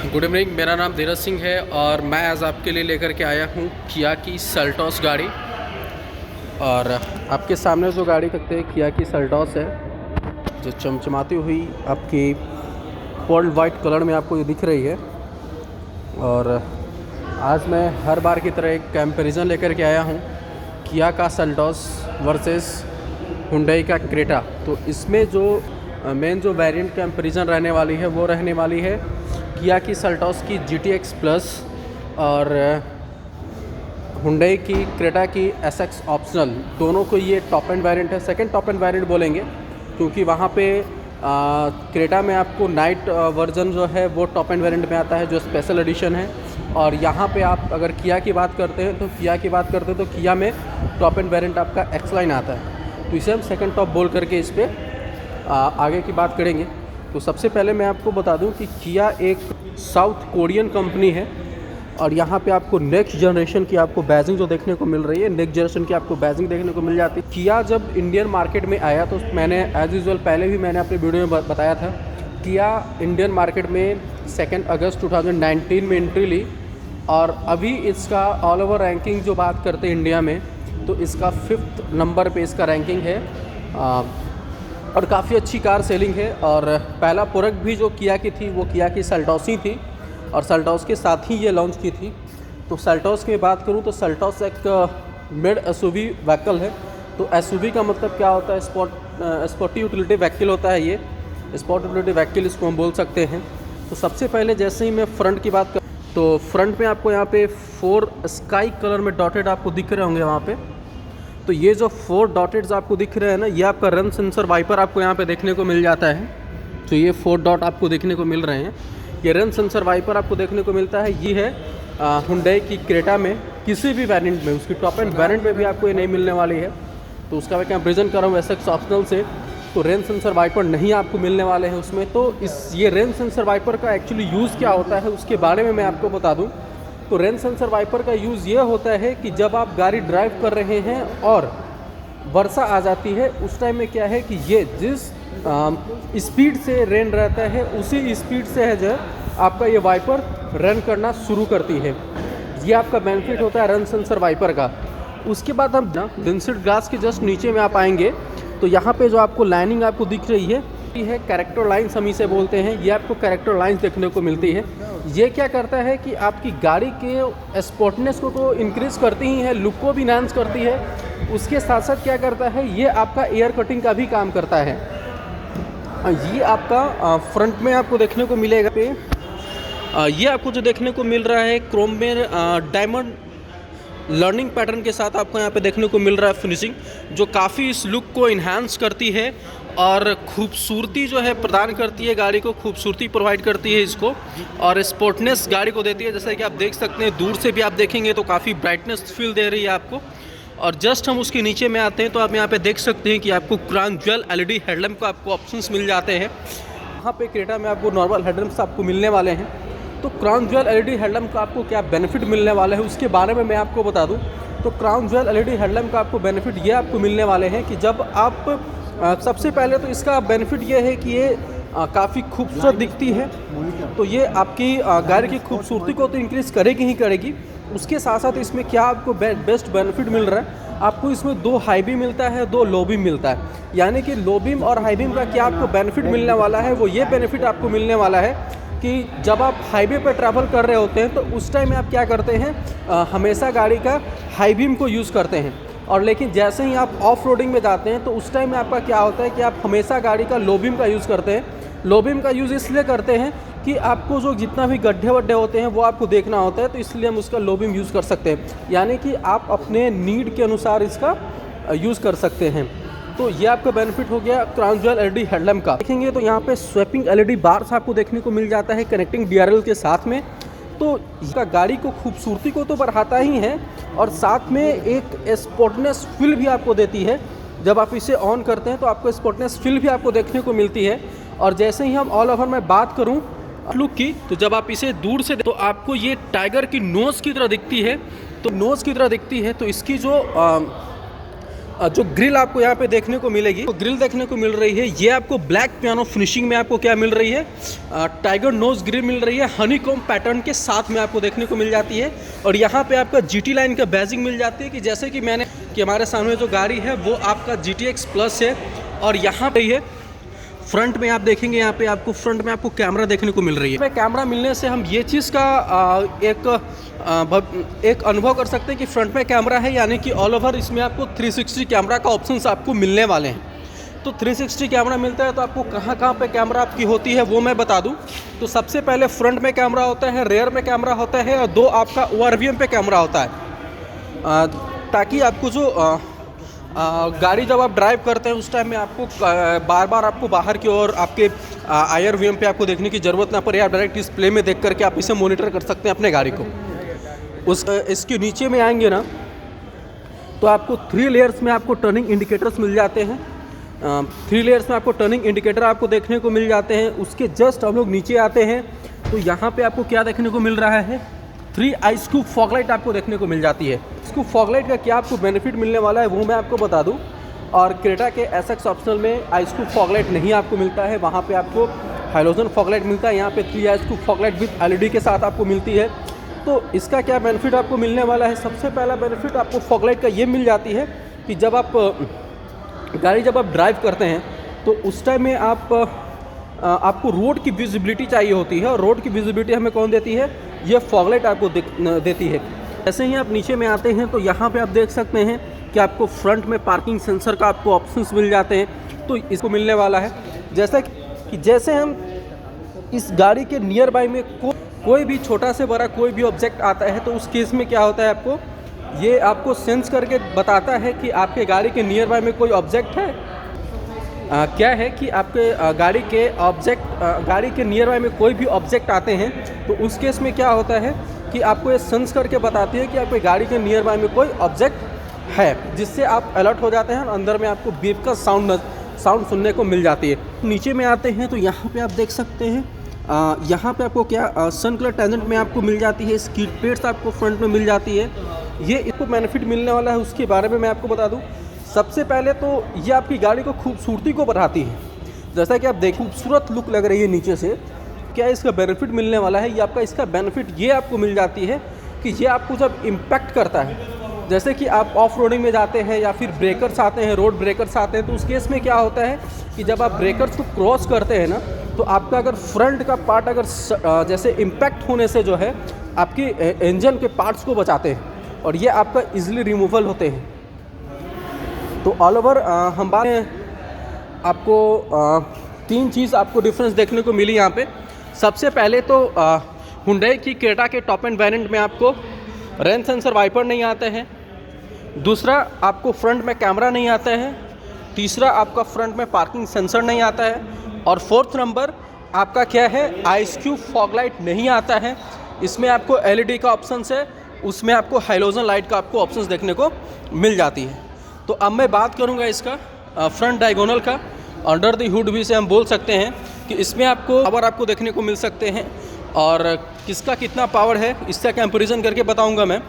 Good evening. मेरा नाम धीरज सिंह है और मैं आज आपके लिए लेकर के आया हूँ किया की सेल्टॉस गाड़ी। और आपके सामने जो गाड़ी देखते हैं किया की सेल्टॉस है, जो चमचमाती हुई आपकी पर्ल वाइट कलर में आपको ये दिख रही है। और आज मैं हर बार की तरह एक कंपैरिजन लेकर के आया हूँ किया का सेल्टॉस वर्सेस हुंडई का क्रेटा। तो इसमें जो मेन जो वेरिएंट कंपैरिजन रहने वाली है वो रहने वाली है किया की सेल्टॉस की GTX प्लस और हुंडई की क्रेटा की SX ऑप्शनल। दोनों को ये टॉप एंड वेरिएंट है, सेकंड टॉप एंड वेरिएंट बोलेंगे क्योंकि वहाँ पे क्रेटा में आपको नाइट वर्जन जो है वो टॉप एंड वेरिएंट में आता है, जो स्पेशल एडिशन है। और यहाँ पे आप अगर किया की बात करते हैं तो किया में टॉप एंड वेरिएंट आपका एक्स लाइन आता है। तो इसे हम सेकंड टॉप बोल करके इस पर आगे की बात करेंगे। तो सबसे पहले मैं आपको बता दूं कि किया एक साउथ कोरियन कंपनी है और यहाँ पे आपको नेक्स्ट जनरेशन की आपको बैजिंग जो देखने को मिल रही है, नेक्स्ट जनरेशन की आपको बैजिंग देखने को मिल जाती है। किया जब इंडियन मार्केट में आया तो मैंने एज यूजुअल पहले भी मैंने अपने वीडियो में बताया था, किया इंडियन मार्केट में 2 अगस्त 2019 में एंट्री ली और अभी इसका ऑल ओवर रैंकिंग जो बात करते हैं इंडिया में तो इसका 5th नंबर पे इसका रैंकिंग है। और काफ़ी अच्छी कार सेलिंग है। और पहला प्रोडक्ट भी जो किया की थी वो किया की सेल्टॉस ही थी और सेल्टॉस के साथ ही ये लॉन्च की थी। तो सेल्टॉस की बात करूँ तो सेल्टॉस एक मिड SUV व्हीकल है। तो SUV का मतलब क्या होता है? स्पोर्टी यूटिलिटी व्हीकल होता है। ये स्पोर्ट यूटिलिटी व्हीकल इसको हम बोल सकते हैं। तो सबसे पहले जैसे ही मैं फ्रंट की बात कर तो फ्रंट में आपको यहाँ पे 4 स्काई कलर में डॉटेड आपको दिख रहे होंगे वहाँ पे। तो ये जो 4 डॉटेड्स आपको दिख रहे हैं ना, ये आपका रन सेंसर वाइपर आपको यहाँ पे देखने को मिल जाता है। तो ये 4 डॉट आपको देखने को मिल रहे हैं, ये रन सेंसर वाइपर आपको देखने को मिलता है। ये है हुंडई की क्रेटा में किसी भी वेरिएंट में, उसकी टॉप एंड वेरिएंट में भी आपको ये नहीं मिलने वाली है। तो उसका मैं कंपेरिजन कर रहा हूँ SX ऑप्शनल से, तो रेन सेंसर वाइपर नहीं आपको मिलने वाले हैं उसमें। तो ये रेन सेंसर वाइपर का एक्चुअली यूज़ क्या होता है उसके बारे में मैं आपको बता दूँ। तो रेन सेंसर वाइपर का यूज़ ये होता है कि जब आप गाड़ी ड्राइव कर रहे हैं और वर्षा आ जाती है उस टाइम में क्या है कि ये जिस स्पीड से रेन रहता है उसी स्पीड से है जो आपका ये वाइपर रन करना शुरू करती है। ये आपका बेनिफिट होता है रन सेंसर वाइपर का। उसके बाद हम विंडशील्ड ग्लास के जस्ट नीचे में आप आएंगे तो यहाँ पे जो आपको लाइनिंग आपको दिख रही है ये है कैरेक्टर लाइन्स, हम इसे बोलते हैं। ये आपको कैरेक्टर लाइन्स देखने को मिलती है। ये क्या करता है कि आपकी गाड़ी के स्पोर्टनेस को तो इंक्रीज़ करती ही है, लुक को भी इनहांस करती है। उसके साथ साथ क्या करता है, ये आपका एयर कटिंग का भी काम करता है। ये आपका फ्रंट में आपको देखने को मिलेगा पे ये आपको जो देखने को मिल रहा है क्रोम में डायमंड लर्निंग पैटर्न के साथ आपको यहाँ पे देखने को मिल रहा है फिनिशिंग, जो काफ़ी इस लुक को इन्हांस करती है और खूबसूरती जो है प्रदान करती है, गाड़ी को खूबसूरती प्रोवाइड करती है इसको और स्पोर्टनेस गाड़ी को देती है। जैसा कि आप देख सकते हैं, दूर से भी आप देखेंगे तो काफ़ी ब्राइटनेस फील दे रही है आपको। और जस्ट हम उसके नीचे में आते हैं तो आप यहाँ पे देख सकते हैं कि आपको क्राउन ज्वेल LED हेडलैम्प का आपको ऑप्शंस मिल जाते हैं। वहाँ पे क्रेटा में आपको नॉर्मल हेडलैम्प्स आपको मिलने वाले हैं। तो क्राउन ज्वेल LED हेडलैम्प का आपको क्या बेनिफिट मिलने वाले हैं उसके बारे में मैं आपको बता दूँ। तो क्राउन ज्वेल LED हेडलैम्प का आपको बेनिफिट ये आपको मिलने वाले हैं कि जब आप सबसे पहले तो इसका बेनिफिट ये है कि ये काफ़ी खूबसूरत दिखती है। तो ये आपकी गाड़ी की खूबसूरती को तो इंक्रीज़ करेगी ही करेगी। उसके साथ साथ इसमें क्या आपको बेस्ट बेनिफिट मिल रहा है, आपको इसमें 2 हाई बीम मिलता है, 2 लो बीम मिलता है। यानी कि लो बीम और हाई बीम का क्या आपको बेनिफिट मिलने वाला है, वो ये बेनिफिट आपको मिलने वाला है कि जब आप हाईवे पर ट्रैवल कर रहे होते हैं तो उस टाइम में आप क्या करते हैं, हमेशा गाड़ी का हाई बीम को यूज़ करते हैं। और लेकिन जैसे ही आप ऑफ रोडिंग में जाते हैं तो उस टाइम में आपका क्या होता है कि आप हमेशा गाड़ी का लो बीम का यूज़ करते हैं। लो बीम का यूज़ इसलिए करते हैं कि आपको जो जितना भी गड्ढे वड्ढे होते हैं वो आपको देखना होता है, तो इसलिए हम उसका लो बीम यूज़ कर सकते हैं। यानी कि आप अपने नीड के अनुसार इसका यूज़ कर सकते हैं। तो ये आपका बेनिफिट हो गया क्राउन ज्वेल LED हेडलैम्प का। देखेंगे तो यहाँ पे स्वैपिंग LED बार्स आपको देखने को मिल जाता है कनेक्टिंग DRL के साथ में। तो इसका गाड़ी को खूबसूरती को तो बढ़ाता ही है और साथ में एक स्पोर्टनेस फील भी आपको देती है। जब आप इसे ऑन करते हैं तो आपको स्पोर्टनेस फील भी आपको देखने को मिलती है। और जैसे ही हम ऑल ओवर में बात करूं लुक की, तो जब आप इसे दूर से तो आपको ये टाइगर की नोज़ की तरह दिखती है। तो नोज़ की तरह दिखती है तो इसकी जो जो ग्रिल आपको यहाँ पे देखने को मिलेगी, तो ग्रिल देखने को मिल रही है, ये आपको ब्लैक पियानो फिनिशिंग में आपको क्या मिल रही है, टाइगर नोज ग्रिल मिल रही है, हनीकॉम्ब पैटर्न के साथ में आपको देखने को मिल जाती है। और यहाँ पे आपका GT लाइन का बैजिंग मिल जाती है कि जैसे कि मैंने कि हमारे सामने जो गाड़ी है वो आपका GTX प्लस है। और यहाँ पे ये फ्रंट में आप देखेंगे, यहाँ पे आपको फ्रंट में आपको कैमरा देखने को मिल रही है। कैमरा मिलने से हम ये चीज़ का एक अनुभव कर सकते हैं कि फ्रंट में कैमरा है, यानी कि ऑल ओवर इसमें आपको 360 कैमरा का ऑप्शंस आपको मिलने वाले हैं। तो 360 कैमरा मिलता है तो आपको कहाँ कहाँ पे कैमरा आपकी होती है वो मैं बता दूं। तो सबसे पहले फ्रंट में कैमरा होता है, रेयर में कैमरा होता है, और 2 आपका ORVM पे कैमरा होता है, ताकि आपको जो गाड़ी जब आप ड्राइव करते हैं उस टाइम में आपको बार बार आपको बाहर की ओर आपके IRVM पे आपको देखने की ज़रूरत ना पड़े। आप डायरेक्ट डिस्प्ले में देख करके आप इसे मॉनिटर कर सकते हैं अपने गाड़ी को। इसके नीचे में आएंगे ना तो आपको 3 लेयर्स में आपको टर्निंग इंडिकेटर्स मिल जाते हैं। 3 लेयर्स में आपको टर्निंग इंडिकेटर आपको देखने को मिल जाते हैं। उसके जस्ट हम लोग नीचे आते हैं तो यहाँ पे आपको क्या देखने को मिल रहा है, 3 iSCOOP फॉग लाइट आपको देखने को मिल जाती है। iSCOOP फॉग लाइट का क्या आपको बेनिफिट मिलने वाला है वो मैं आपको बता दूँ। और क्रेटा के SX ऑप्शनल में iSCOOP फॉग लाइट नहीं आपको मिलता है, वहाँ पे आपको हैलोजन फॉग लाइट मिलता है। यहाँ पे 3 iSCOOP fog light with LED के साथ आपको मिलती है। तो इसका क्या बेनिफिट आपको मिलने वाला है, सबसे पहला बेनिफिट आपको फॉग लाइट का ये मिल जाती है कि जब आप गाड़ी जब आप ड्राइव करते हैं तो उस टाइम में आपको रोड की विजिबिलिटी चाहिए होती है, और रोड की विजिबिलिटी हमें कौन देती है, ये फॉग लाइट आपको देती है। जैसे ही आप नीचे में आते हैं तो यहाँ पे आप देख सकते हैं कि आपको फ्रंट में पार्किंग सेंसर का आपको ऑप्शंस मिल जाते हैं। तो इसको मिलने वाला है जैसे हम इस गाड़ी के नियर बाय में कोई भी छोटा से बड़ा कोई भी ऑब्जेक्ट आता है तो उस केस में क्या होता है, ये आपको सेंस करके बताता है कि आपके गाड़ी के नियर बाय में कोई ऑब्जेक्ट है। क्या है कि आपके गाड़ी के नियर बाय में कोई भी ऑब्जेक्ट आते हैं तो उस केस में क्या होता है कि आपको ये सेंस करके बताती है कि आपके गाड़ी के नियर बाय में कोई ऑब्जेक्ट है, जिससे आप अलर्ट हो जाते हैं और अंदर में आपको बीप का साउंड सुनने को मिल जाती है। नीचे में आते हैं तो यहाँ पे आप देख सकते हैं, यहाँ पे आपको क्या सन कलर टेंजेंट में आपको मिल जाती है, स्किड प्लेट्स आपको फ्रंट में मिल जाती है। ये इसको बेनिफिट मिलने वाला है, उसके बारे में मैं आपको बता दूं। सबसे पहले तो ये आपकी गाड़ी को खूबसूरती को बढ़ाती है। जैसा कि आप देख खूबसूरत लुक लग रही है नीचे से। क्या इसका बेनिफिट मिलने वाला है, ये आपका इसका बेनिफिट ये आपको मिल जाती है कि ये आपको जब इम्पैक्ट करता है, जैसे कि आप ऑफ रोडिंग में जाते हैं या फिर ब्रेकर्स आते हैं, रोड ब्रेकर्स आते हैं, तो उस केस में क्या होता है कि जब आप ब्रेकर्स को क्रॉस करते हैं ना तो आपका अगर फ्रंट का पार्ट अगर जैसे इम्पैक्ट होने से जो है आपकी इंजन के पार्ट्स को बचाते हैं और ये आपका इजीली रिमूवल होते हैं। तो ऑल ओवर हम बात आपको 3 चीज़ आपको डिफरेंस देखने को मिली यहाँ पे। सबसे पहले तो हुंडई की क्रेटा के टॉप एंड वेरिएंट में आपको रेन सेंसर वाइपर नहीं आते हैं। दूसरा, आपको फ्रंट में कैमरा नहीं आता है। तीसरा, आपका फ्रंट में पार्किंग सेंसर नहीं आता है। और 4th नंबर आपका क्या है, iSCOOP फॉग लाइट नहीं आता है। इसमें आपको LED का ऑप्शन है, उसमें आपको हाइलोजन लाइट का आपको ऑप्शंस देखने को मिल जाती है। तो अब मैं बात करूंगा इसका फ्रंट डायगोनल का। अंडर द हुड भी से हम बोल सकते हैं कि इसमें आपको पावर आपको देखने को मिल सकते हैं, और किसका कितना पावर है इसका कंपैरिजन करके बताऊंगा मैं।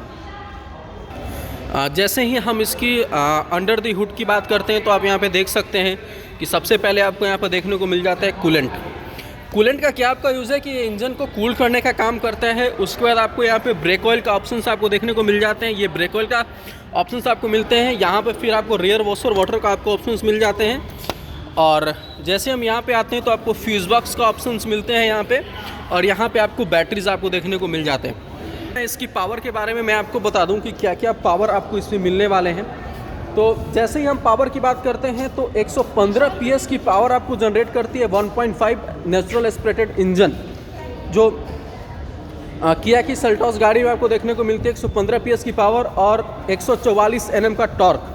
जैसे ही हम इसकी अंडर द हुड की बात करते हैं तो आप यहाँ पे देख सकते हैं कि सबसे पहले आपको यहाँ पर देखने को मिल जाता है कूलेंट का क्या आपका यूज़ है कि ये इंजन को कूल करने का काम करता है। उसके बाद आपको यहाँ पे ब्रेक ऑयल का ऑप्शंस आपको देखने को मिल जाते हैं। ये ब्रेक ऑयल का ऑप्शंस आपको मिलते हैं यहाँ पे। फिर आपको रियर वॉशर वाटर का आपको ऑप्शंस मिल जाते हैं। और जैसे हम यहाँ पे आते हैं तो आपको फ्यूज़ बॉक्स का ऑप्शंस मिलते हैं यहाँ पे, और यहाँ पे आपको बैटरीज आपको देखने को मिल जाते हैं। इसकी पावर के बारे में मैं आपको बता दूँ कि क्या क्या पावर आपको इसमें मिलने वाले हैं। तो जैसे ही हम पावर की बात करते हैं तो 115 PS की पावर आपको जनरेट करती है 1.5 नेचुरल एस्पिरेटेड इंजन, जो किया की सेल्टॉस गाड़ी में आपको देखने को मिलती है। 115 PS की पावर और 144 Nm का टॉर्क।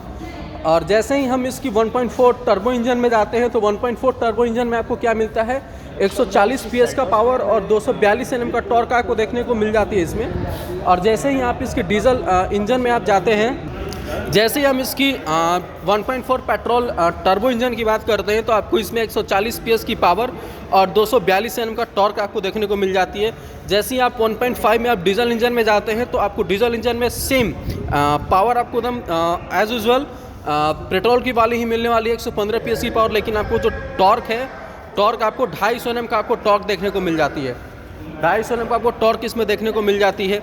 और जैसे ही हम इसकी 1.4 टर्बो इंजन में जाते हैं तो 1.4 टर्बो इंजन में आपको क्या मिलता है, 140 PS का पावर और 242 Nm का टॉर्क आपको देखने को मिल जाती है इसमें। और जैसे ही आप इसके डीजल इंजन में आप जाते हैं, जैसे ही हम इसकी 1.4 पेट्रोल टर्बो इंजन की बात करते हैं तो आपको इसमें 140 PS की पावर और 242 Nm का टॉर्क आपको देखने को मिल जाती है। जैसे ही आप 1.5 में आप डीजल इंजन में जाते हैं तो आपको डीजल इंजन में सेम पावर आपको एकदम एज यूजुअल पेट्रोल की वाली ही मिलने वाली है 115 PS की पावर, लेकिन आपको जो टॉर्क है, टॉर्क आपको 250 Nm का आपको टॉर्क देखने को मिल जाती है। 250 Nm का आपको टॉर्क इसमें देखने को मिल जाती है।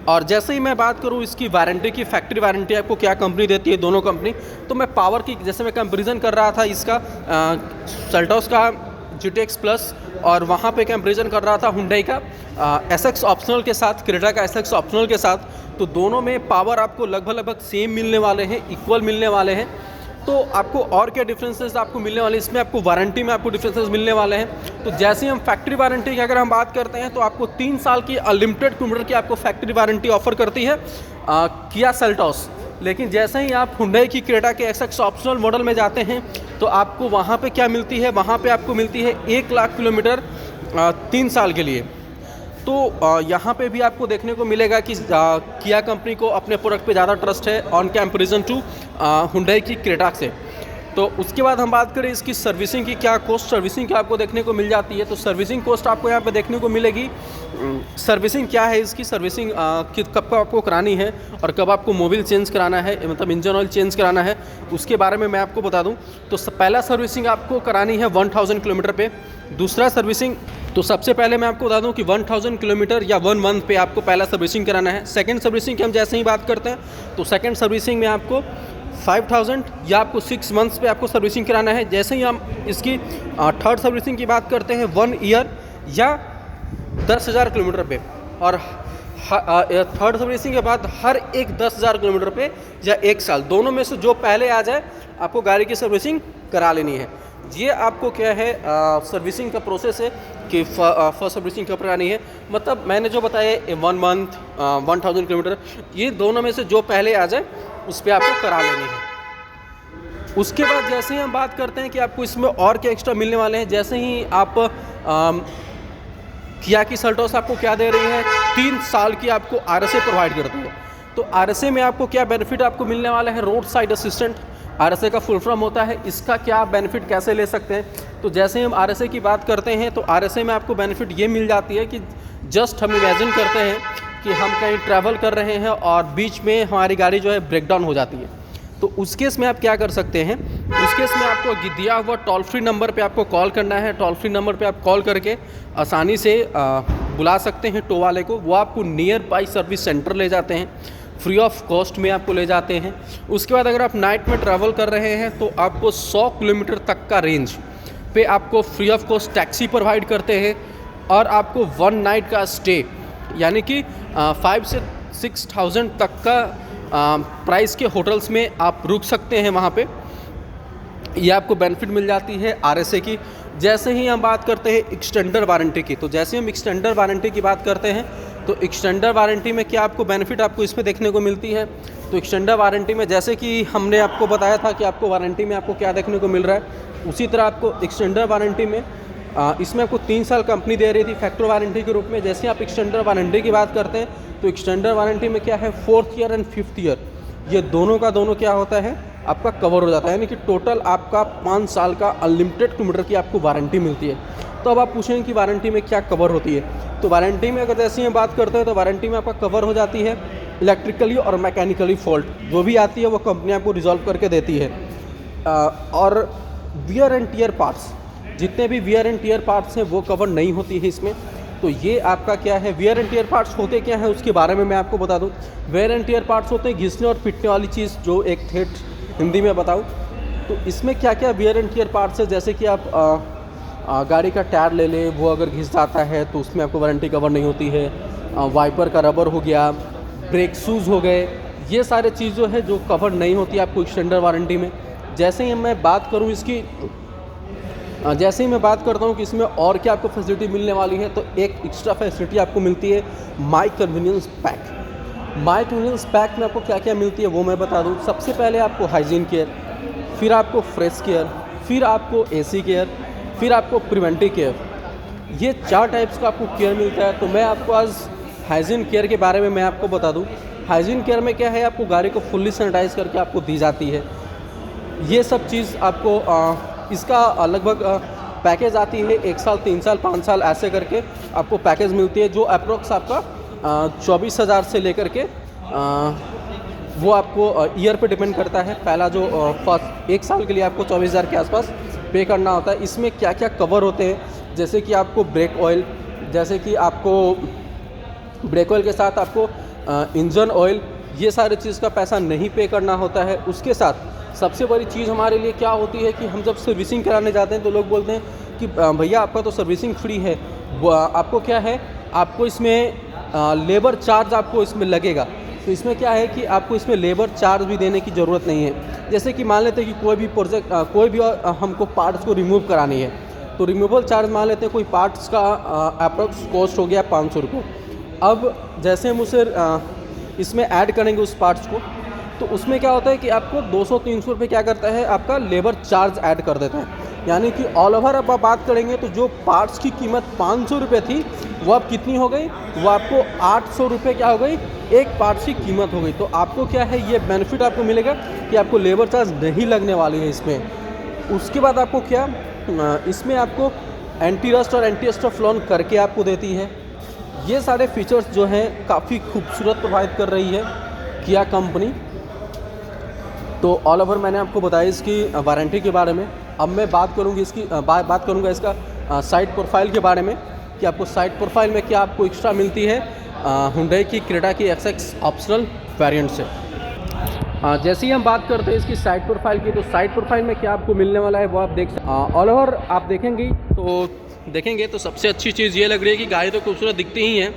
और जैसे ही मैं बात करूँ इसकी वारंटी की, फैक्ट्री वारंटी आपको क्या कंपनी देती है, दोनों कंपनी, तो मैं पावर की जैसे मैं कंपेरिजन कर रहा था इसका सेल्टॉस का GTX प्लस, और वहाँ पे कंपेरिजन कर रहा था हुंडई का SX ऑप्शनल के साथ, क्रेटा का SX ऑप्शनल के साथ, तो दोनों में पावर आपको लगभग सेम मिलने वाले हैं, इक्वल मिलने वाले हैं। तो आपको और क्या डिफरेंसेस आपको मिलने वाले हैं, इसमें आपको वारंटी में आपको डिफरेंसेस मिलने वाले हैं। तो जैसे हम फैक्ट्री वारंटी की अगर हम बात करते हैं तो आपको 3 साल की अनलिमिटेड किलोमीटर की आपको फैक्ट्री वारंटी ऑफर करती है किया सेल्टॉस। लेकिन जैसे ही आप हुंडई की क्रेटा के SX ऑप्शनल मॉडल में जाते हैं तो आपको वहाँ पे क्या मिलती है, वहाँ पे आपको मिलती है 1 लाख किलोमीटर 3 साल के लिए। तो यहाँ पे भी आपको देखने को मिलेगा कि किया कंपनी को अपने प्रोडक्ट पे ज़्यादा ट्रस्ट है ऑन कंपैरिजन टू हुंडई की क्रेटा से। तो उसके बाद हम बात करें इसकी सर्विसिंग की, क्या कॉस्ट सर्विसिंग की आपको देखने को मिल जाती है। तो सर्विसिंग कॉस्ट आपको यहाँ पे देखने को मिलेगी। सर्विसिंग क्या है इसकी, सर्विसिंग कब आपको करानी है और कब आपको मोबिल चेंज कराना है, मतलब इंजन ऑयल चेंज कराना है, उसके बारे में मैं आपको बता दूं। तो पहला सर्विसिंग आपको करानी है 1000 किलोमीटर पे। दूसरा सर्विसिंग, तो सबसे पहले मैं आपको बता दूं कि 1000 किलोमीटर या 1 मंथ पे आपको पहला सर्विसिंग कराना है। सेकंड सर्विसिंग की हम जैसे ही बात करते हैं तो सेकंड सर्विसिंग में आपको 5000 या आपको 6 मंथ्स पे आपको सर्विसिंग कराना है। जैसे ही हम इसकी थर्ड सर्विसिंग की बात करते हैं 1 ईयर या 10,000 किलोमीटर पे, और थर्ड सर्विसिंग के बाद हर एक 10,000 किलोमीटर पे या 1 साल, दोनों में से जो पहले आ जाए आपको गाड़ी की सर्विसिंग करा लेनी है। ये आपको क्या है सर्विसिंग का प्रोसेस है कि फर्स्ट सर्विसिंग कब करानी है, मतलब मैंने जो बताया 1 मंथ 1000 किलोमीटर, ये दोनों में से जो पहले आ जाए उस पर आपको करा लेनी है। उसके बाद जैसे ही हम बात करते हैं कि आपको इसमें और क्या एक्स्ट्रा मिलने वाले हैं, जैसे ही आप किया की सेल्टॉस आपको क्या दे रही है, 3 साल की आपको RSA प्रोवाइड करती है। तो RSA में आपको क्या बेनिफिट आपको मिलने वाला है, रोड साइड असिस्टेंट RSA का फुल फॉर्म होता है। इसका क्या आप बेनिफिट कैसे ले सकते हैं, तो जैसे हम RSA की बात करते हैं तो RSA में आपको बेनिफिट ये मिल जाती है कि जस्ट हम इमेजिन करते हैं कि हम कहीं ट्रैवल कर रहे हैं और बीच में हमारी गाड़ी जो है ब्रेक डाउन हो जाती है, तो उस केस में आप क्या कर सकते हैं, उस केस में आपको दिया हुआ टोल फ्री नंबर पे आपको कॉल करना है। टोल फ्री नंबर पे आप कॉल करके आसानी से बुला सकते हैं टो वाले को, वो आपको नियर बाई सर्विस सेंटर ले जाते हैं, फ्री ऑफ कॉस्ट में आपको ले जाते हैं। उसके बाद अगर आप नाइट में ट्रैवल कर रहे हैं तो आपको 100 किलोमीटर तक का रेंज पे आपको free of cost taxi provide करते हैं, और आपको 1 नाइट का स्टे यानी कि 5 से 6,000 तक का प्राइस के होटल्स में आप रुक सकते हैं वहाँ पे। ये आपको बेनिफिट मिल जाती है RSA की। जैसे ही हम बात करते हैं एक्सटेंडर वारंटी की, तो जैसे हम एक्सटेंडर वारंटी की बात करते हैं तो एक्सटेंडर वारंटी में क्या आपको बेनिफिट आपको इसमें देखने को मिलती है। तो एक्सटेंडर वारंटी में जैसे कि हमने आपको बताया था कि आपको वारंटी में आपको क्या देखने को मिल रहा है, उसी तरह आपको एक्सटेंडर वारंटी में इसमें आपको 3 साल कंपनी दे रही थी फैक्ट्री वारंटी के रूप में। जैसे आप एक्सटेंडर वारंटी की बात करते हैं तो एक्सटेंडर वारंटी में क्या है, 4th year and 5th year, ये दोनों का दोनों क्या होता है आपका कवर हो जाता है, यानी कि टोटल आपका 5 साल का अनलिमिटेड किलोमीटर की आपको वारंटी मिलती है। तो अब आप पूछेंगे कि वारंटी में क्या कवर होती है, तो वारंटी में अगर जैसे हम बात करते हैं तो वारंटी में आपका कवर हो जाती है इलेक्ट्रिकली और मैकेनिकली फॉल्ट जो भी आती है वो कंपनी आपको रिजॉल्व करके देती है। और वियर एंड टियर पार्ट्स, जितने भी वियर एंड टियर पार्ट्स हैं वो कवर नहीं होती है इसमें। तो ये आपका क्या है, वियर एंड टियर पार्ट्स होते क्या है उसके बारे में मैं आपको बता दूं। वियर एंड टियर पार्ट्स होते हैं घिसने और पिटने वाली चीज़, जो एक ठेठ हिंदी में बताऊं तो इसमें क्या क्या वियर एंड टियर पार्ट्स है। जैसे कि आप गाड़ी का टायर ले लें, वो अगर घिस जाता है तो उसमें आपको वारंटी कवर नहीं होती है। वाइपर का रबर हो गया, ब्रेक शूज़ हो गए, ये सारे चीज़ जो है जो कवर नहीं होती आपको एक्सटेंडर वारंटी में। जैसे ही मैं बात करूँ इसकी, जैसे ही मैं बात करता हूँ कि इसमें और क्या आपको फैसिलिटी मिलने वाली है, तो एक एक्स्ट्रा फैसिलिटी आपको मिलती है माई कन्वीनियंस पैक। माई कन्वीनियंस पैक में आपको क्या क्या मिलती है वो मैं बता दूँ। सबसे पहले आपको हाइजीन केयर, फिर आपको फ्रेश केयर, फिर आपको AC केयर, फिर आपको प्रिवेंटिव केयर, ये 4 टाइप्स का आपको केयर मिलता है। तो मैं आपको आज हाइजीन केयर के बारे में मैं आपको बता दूँ। हाइजीन केयर में क्या है, आपको गाड़ी को फुल्ली सैनिटाइज करके आपको दी जाती है। ये सब चीज़ आपको इसका लगभग पैकेज आती है 1 साल, 3 साल, 5 साल ऐसे करके आपको पैकेज मिलती है, जो अप्रोक्स आपका 24,000 से लेकर के वो आपको ईयर पे डिपेंड करता है। पहला जो फर्स्ट 1 साल के लिए आपको 24,000 के आसपास पे करना होता है। इसमें क्या क्या कवर होते हैं, जैसे कि आपको ब्रेक ऑयल, जैसे कि आपको ब्रेक ऑयल के साथ आपको इंजन ऑयल, ये सारी चीज़ का पैसा नहीं पे करना होता है। उसके साथ सबसे बड़ी चीज़ हमारे लिए क्या होती है कि हम जब सर्विसिंग कराने जाते हैं तो लोग बोलते हैं कि भैया आपका तो सर्विसिंग फ्री है, आपको क्या है, आपको इसमें लेबर चार्ज आपको इसमें लगेगा। तो इसमें क्या है कि आपको इसमें लेबर चार्ज भी देने की ज़रूरत नहीं है। जैसे कि मान लेते हैं कि कोई भी प्रोजेक्ट कोई भी हमको पार्ट्स को रिमूव करानी है, तो रिमूवल चार्ज मान लेते हैं कोई पार्ट्स का अप्रॉक्स कॉस्ट हो गया 500 रुपये। अब जैसे हम उसे इसमें ऐड करेंगे उस पार्ट्स को, तो उसमें क्या होता है कि आपको 200-300 रुपये क्या करता है, आपका लेबर चार्ज ऐड कर देता है। यानी कि ऑल ओवर अब आप बात करेंगे तो जो पार्ट्स की कीमत 500 रुपये थी वो अब कितनी हो गई, वो आपको 800 रुपये क्या हो गई, एक पार्ट्स की कीमत हो गई। तो आपको क्या है, ये बेनिफिट आपको मिलेगा कि आपको लेबर चार्ज नहीं लगने वाली है इसमें। उसके बाद आपको क्या, इसमें आपको एंटी रस्ट और एंटी स्टफ लोन करके आपको देती है। ये सारे फीचर्स जो हैं काफ़ी खूबसूरत प्रोवाइड कर रही है किया कंपनी। तो ऑल ओवर मैंने आपको बताया इसकी वारंटी के बारे में। अब मैं बात करूँगी इसकी बात करूँगा इसका साइड प्रोफाइल के बारे में, कि आपको साइड प्रोफाइल में क्या आपको एक्स्ट्रा मिलती है हुंडई की क्रेटा की एक्सएक्स ऑप्शनल वेरिएंट से। जैसे ही हम बात करते हैं इसकी साइड प्रोफाइल की, तो साइड प्रोफाइल में क्या आपको मिलने वाला है वो आप देख सकते। ऑल ओवर आप देखेंगे तो सबसे अच्छी चीज़ ये लग रही है कि गाड़ी तो खूबसूरत दिखती ही है।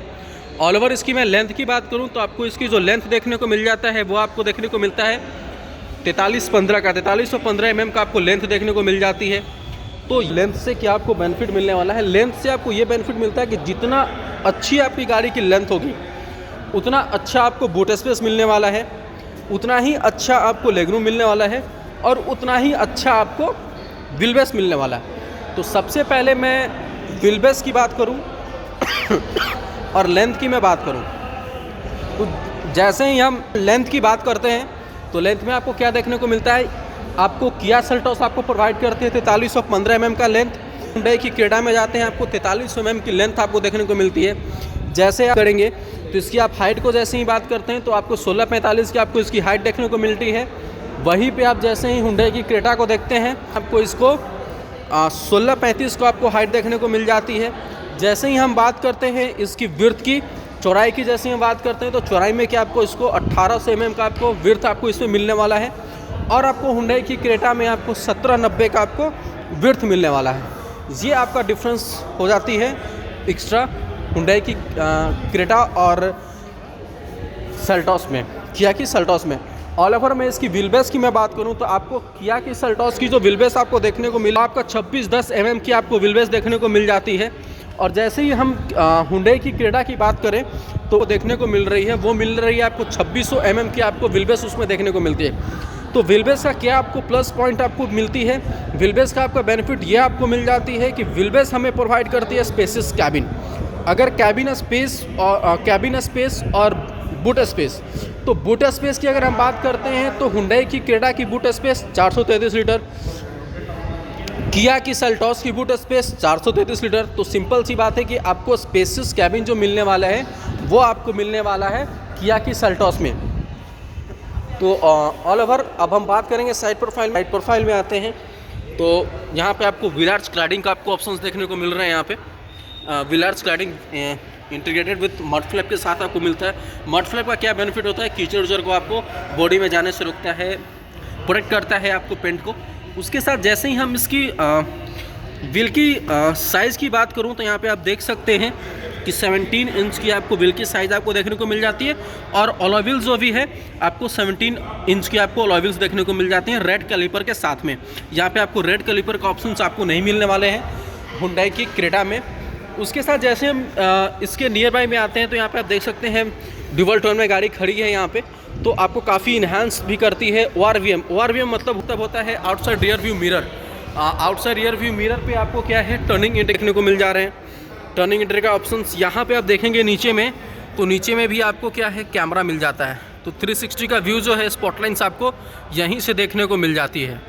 ऑल ओवर इसकी मैं लेंथ की बात करूँ तो आपको इसकी जो लेंथ देखने को मिल जाता है वो आपको देखने को मिलता है 4315 mm का आपको लेंथ देखने को मिल जाती है। तो लेंथ से क्या आपको बेनिफिट मिलने वाला है, लेंथ से आपको ये बेनिफिट मिलता है कि जितना अच्छी आपकी गाड़ी की लेंथ होगी उतना अच्छा आपको बूट स्पेस मिलने वाला है, उतना ही अच्छा आपको लेगरूम मिलने वाला है, और उतना ही अच्छा आपको व्हील बेस मिलने वाला है। तो सबसे पहले मैं व्हील बेस की बात करूं और लेंथ की मैं बात करूं, तो जैसे ही हम लेंथ की बात करते हैं तो लेंथ में आपको क्या देखने को मिलता है, आपको किया सेल्टॉस आपको प्रोवाइड करते हैं 4315 mm का लेंथ। हुंडई की क्रेटा में जाते हैं आपको 4300 mm की लेंथ आपको देखने को मिलती है। जैसे आप करेंगे तो इसकी आप हाइट को जैसे ही बात करते हैं तो आपको 1645 की आपको इसकी हाइट देखने को मिलती है। वहीं पे आप जैसे ही हुंडई की क्रेटा को देखते हैं आपको इसको 1635 को आपको हाइट देखने को मिल जाती है। जैसे ही हम बात करते हैं इसकी विड्थ की, चौड़ाई की जैसे हम बात करते हैं तो चौड़ाई में क्या आपको इसको 1800 mm का आपको विड्थ आपको इसमें मिलने वाला है, और आपको हुंडई की क्रेटा में आपको 1790 का आपको विड्थ मिलने वाला है। ये आपका डिफरेंस हो जाती है एक्स्ट्रा हुंडई की क्रेटा और सेल्टॉस में, किया की सेल्टॉस में। ऑल ओवर में इसकी व्हील बेस की मैं बात करूं तो आपको किया की सेल्टॉस की जो व्हील बेस आपको देखने को मिला, आपका 2610 mm की आपको व्हील बेस देखने को मिल जाती है। और जैसे ही हम हुंडई की क्रेटा की बात करें तो देखने को मिल रही है, वो मिल रही है आपको 2600 mm की आपको व्हील बेस उसमें देखने को मिलती है। तो व्हील बेस का क्या आपको प्लस पॉइंट आपको मिलती है, व्हील बेस का आपका बेनिफिट ये आपको मिल जाती है कि व्हील बेस हमें प्रोवाइड करती है स्पेसियस कैबिन। अगर कैबिन स्पेस और बूट स्पेस, तो बूट स्पेस की अगर हम बात करते हैं तो हुंडई की क्रेटा की बूट स्पेस 433 लीटर, किया की सेल्टॉस की बूट स्पेस 433 लीटर। तो सिंपल सी बात है कि आपको स्पेसियस कैबिन जो मिलने वाला है वो आपको मिलने वाला है किया की सेल्टॉस में। तो ऑल ओवर अब हम बात करेंगे साइड प्रोफाइल में आते हैं तो यहाँ पे आपको विलार्ज क्लैडिंग का आपको ऑप्शंस देखने को मिल रहे हैं। यहाँ पे wheel arch cladding integrated with mud flap के साथ आपको मिलता है। मड फ्लैप का क्या बेनिफिट होता है, कीचड़ उचड़ को आपको बॉडी में जाने से रोकता है, प्रोटेक्ट करता है आपको पेंट को। उसके साथ जैसे ही हम इसकी व्हील की साइज़ की बात करूँ तो यहाँ पे आप देख सकते हैं कि 17 इंच की आपको व्हील की साइज़ आपको देखने को मिल जाती है, और अलॉय व्हील्स जो भी है आपको 17 इंच की आपको अलॉय व्हील्स देखने को मिल जाती हैं रेड कैलिपर के साथ में। यहाँ पे आपको रेड कैलिपर का ऑप्शंस आपको नहीं मिलने वाले हैं हुंडई की क्रेटा में। उसके साथ जैसे हम इसके नियर बाय में आते हैं तो यहाँ पे आप देख सकते हैं ड्यूअल टोन में गाड़ी खड़ी है यहाँ पे, तो आपको काफ़ी इन्हांस भी करती है। ORVM मतलब होता है outside rear view mirror. Outside rear view mirror पे आपको क्या है, टर्निंग इंडिकेटर देखने को मिल जा रहे हैं। टर्निंग इंडिकेटर का ऑप्शंस यहाँ पे आप देखेंगे नीचे में, तो नीचे में भी आपको क्या है, कैमरा मिल जाता है। तो 360 का व्यू जो है स्पॉटलाइट्स आपको यहीं से देखने को मिल जाती है।